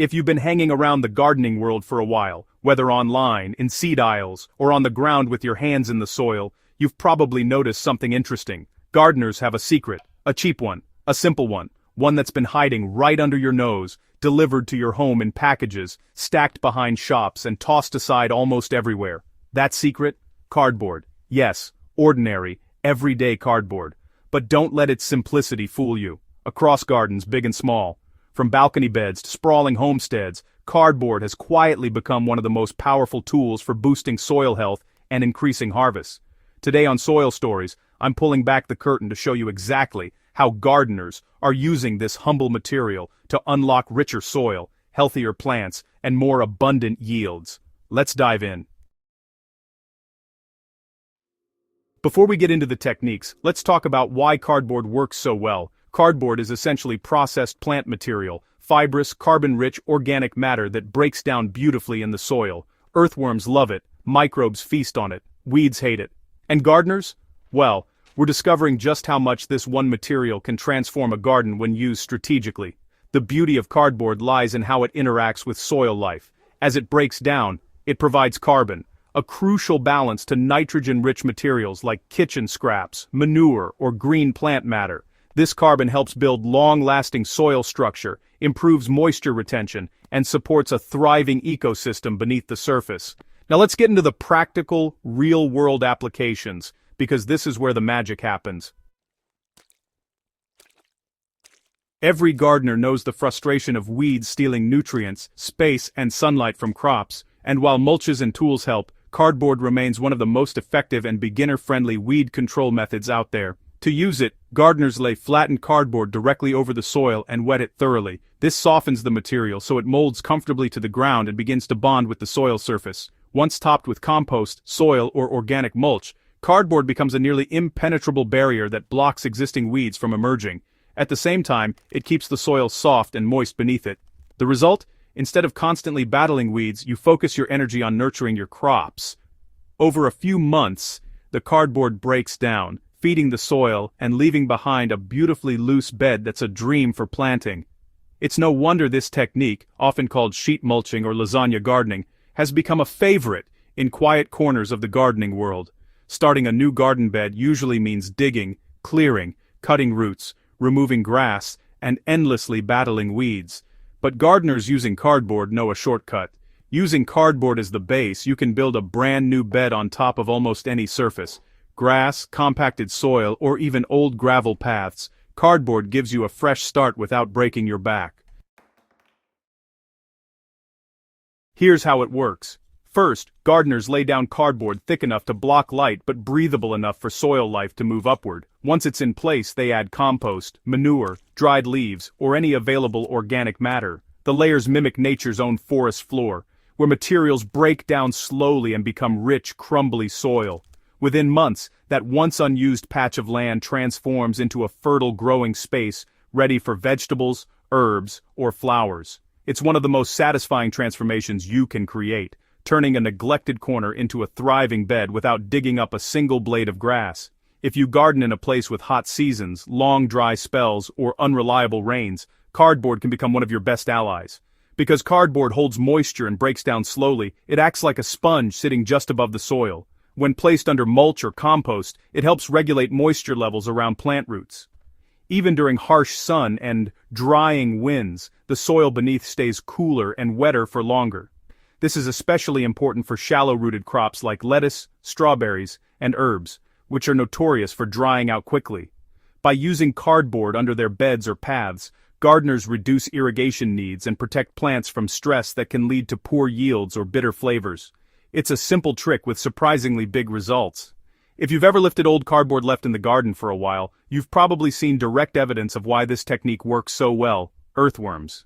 If you've been hanging around the gardening world for a while, whether online, in seed aisles, or on the ground with your hands in the soil, you've probably noticed something interesting. Gardeners have a secret, a cheap one, a simple one that's been hiding right under your nose, delivered to your home in packages, stacked behind shops and tossed aside almost everywhere. That secret? Cardboard. Yes, ordinary, everyday cardboard. But don't let its simplicity fool you. Across gardens, big and small, from balcony beds to sprawling homesteads, cardboard has quietly become one of the most powerful tools for boosting soil health and increasing harvests. Today on Soil Stories, I'm pulling back the curtain to show you exactly how gardeners are using this humble material to unlock richer soil, healthier plants, and more abundant yields. Let's dive in. Before we get into the techniques, let's talk about why cardboard works so well. Cardboard is essentially processed plant material, fibrous, carbon-rich organic matter that breaks down beautifully in the soil. Earthworms love it, microbes feast on it, weeds hate it. And gardeners? Well, we're discovering just how much this one material can transform a garden when used strategically. The beauty of cardboard lies in how it interacts with soil life. As it breaks down, it provides carbon, a crucial balance to nitrogen-rich materials like kitchen scraps, manure, or green plant matter. This carbon helps build long-lasting soil structure, improves moisture retention, and supports a thriving ecosystem beneath the surface. Now let's get into the practical, real-world applications, because this is where the magic happens. Every gardener knows the frustration of weeds stealing nutrients, space, and sunlight from crops, and while mulches and tools help, cardboard remains one of the most effective and beginner-friendly weed control methods out there. To use it, gardeners lay flattened cardboard directly over the soil and wet it thoroughly. This softens the material so it molds comfortably to the ground and begins to bond with the soil surface. Once topped with compost, soil, or organic mulch, cardboard becomes a nearly impenetrable barrier that blocks existing weeds from emerging. At the same time, it keeps the soil soft and moist beneath it. The result? Instead of constantly battling weeds, you focus your energy on nurturing your crops. Over a few months, the cardboard breaks down, feeding the soil and leaving behind a beautifully loose bed that's a dream for planting. It's no wonder this technique, often called sheet mulching or lasagna gardening, has become a favorite in quiet corners of the gardening world. Starting a new garden bed usually means digging, clearing, cutting roots, removing grass, and endlessly battling weeds. But gardeners using cardboard know a shortcut. Using cardboard as the base, you can build a brand new bed on top of almost any surface. Grass, compacted soil, or even old gravel paths, cardboard gives you a fresh start without breaking your back. Here's how it works. First, gardeners lay down cardboard thick enough to block light but breathable enough for soil life to move upward. Once it's in place, they add compost, manure, dried leaves, or any available organic matter. The layers mimic nature's own forest floor, where materials break down slowly and become rich, crumbly soil. Within months, that once unused patch of land transforms into a fertile growing space ready for vegetables, herbs, or flowers. It's one of the most satisfying transformations you can create, turning a neglected corner into a thriving bed without digging up a single blade of grass. If you garden in a place with hot seasons, long dry spells, or unreliable rains, cardboard can become one of your best allies. Because cardboard holds moisture and breaks down slowly, it acts like a sponge sitting just above the soil. When placed under mulch or compost, it helps regulate moisture levels around plant roots. Even during harsh sun and drying winds, the soil beneath stays cooler and wetter for longer. This is especially important for shallow-rooted crops like lettuce, strawberries, and herbs, which are notorious for drying out quickly. By using cardboard under their beds or paths, gardeners reduce irrigation needs and protect plants from stress that can lead to poor yields or bitter flavors. It's a simple trick with surprisingly big results. If you've ever lifted old cardboard left in the garden for a while, you've probably seen direct evidence of why this technique works so well: earthworms.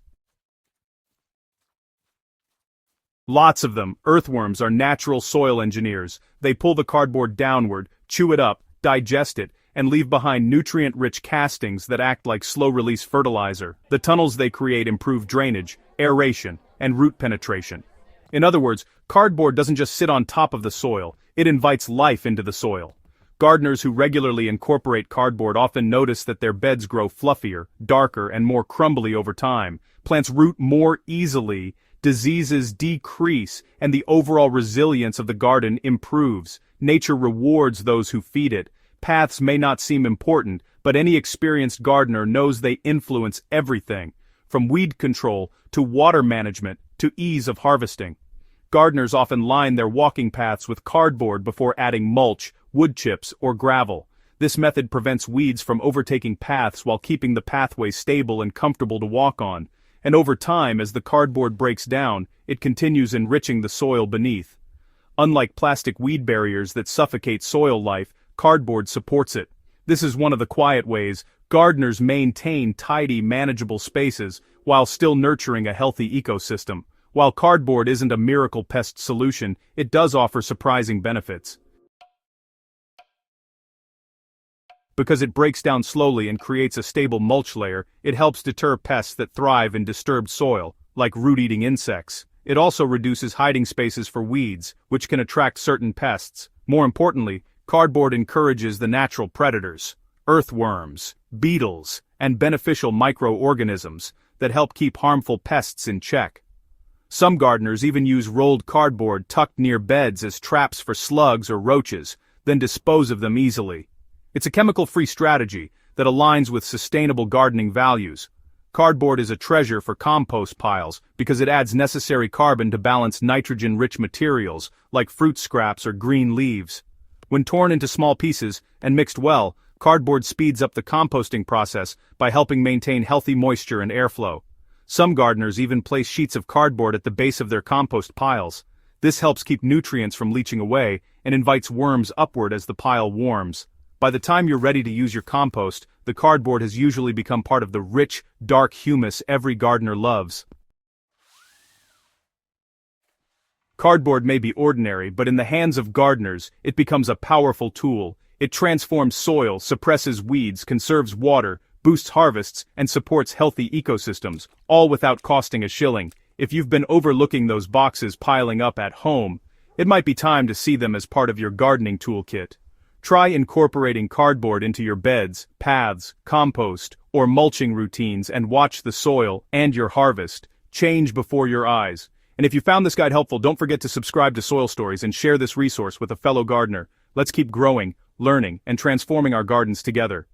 Lots of them. Earthworms are natural soil engineers. They pull the cardboard downward, chew it up, digest it, and leave behind nutrient-rich castings that act like slow-release fertilizer. The tunnels they create improve drainage, aeration, and root penetration. In other words, cardboard doesn't just sit on top of the soil, it invites life into the soil. Gardeners who regularly incorporate cardboard often notice that their beds grow fluffier, darker, and more crumbly over time, plants root more easily, diseases decrease, and the overall resilience of the garden improves. Nature rewards those who feed it. Paths may not seem important, but any experienced gardener knows they influence everything, from weed control to water management to ease of harvesting. Gardeners often line their walking paths with cardboard before adding mulch, wood chips, or gravel. This method prevents weeds from overtaking paths while keeping the pathway stable and comfortable to walk on. And over time, as the cardboard breaks down, it continues enriching the soil beneath. Unlike plastic weed barriers that suffocate soil life, cardboard supports it. This is one of the quiet ways gardeners maintain tidy, manageable spaces while still nurturing a healthy ecosystem. While cardboard isn't a miracle pest solution, it does offer surprising benefits. Because it breaks down slowly and creates a stable mulch layer, it helps deter pests that thrive in disturbed soil, like root-eating insects. It also reduces hiding spaces for weeds, which can attract certain pests. More importantly, cardboard encourages the natural predators, earthworms, beetles, and beneficial microorganisms that help keep harmful pests in check. Some gardeners even use rolled cardboard tucked near beds as traps for slugs or roaches, then dispose of them easily. It's a chemical-free strategy that aligns with sustainable gardening values. Cardboard is a treasure for compost piles because it adds necessary carbon to balance nitrogen-rich materials like fruit scraps or green leaves. When torn into small pieces and mixed well, cardboard speeds up the composting process by helping maintain healthy moisture and airflow. Some gardeners even place sheets of cardboard at the base of their compost piles. This helps keep nutrients from leaching away and invites worms upward as the pile warms. By the time you're ready to use your compost, the cardboard has usually become part of the rich, dark humus every gardener loves. Cardboard may be ordinary, but in the hands of gardeners, it becomes a powerful tool. It transforms soil, suppresses weeds, conserves water, boosts harvests, and supports healthy ecosystems, all without costing a shilling. If you've been overlooking those boxes piling up at home, it might be time to see them as part of your gardening toolkit. Try incorporating cardboard into your beds, paths, compost, or mulching routines and watch the soil and your harvest change before your eyes. And if you found this guide helpful, don't forget to subscribe to Soil Stories and share this resource with a fellow gardener. Let's keep growing, learning, and transforming our gardens together.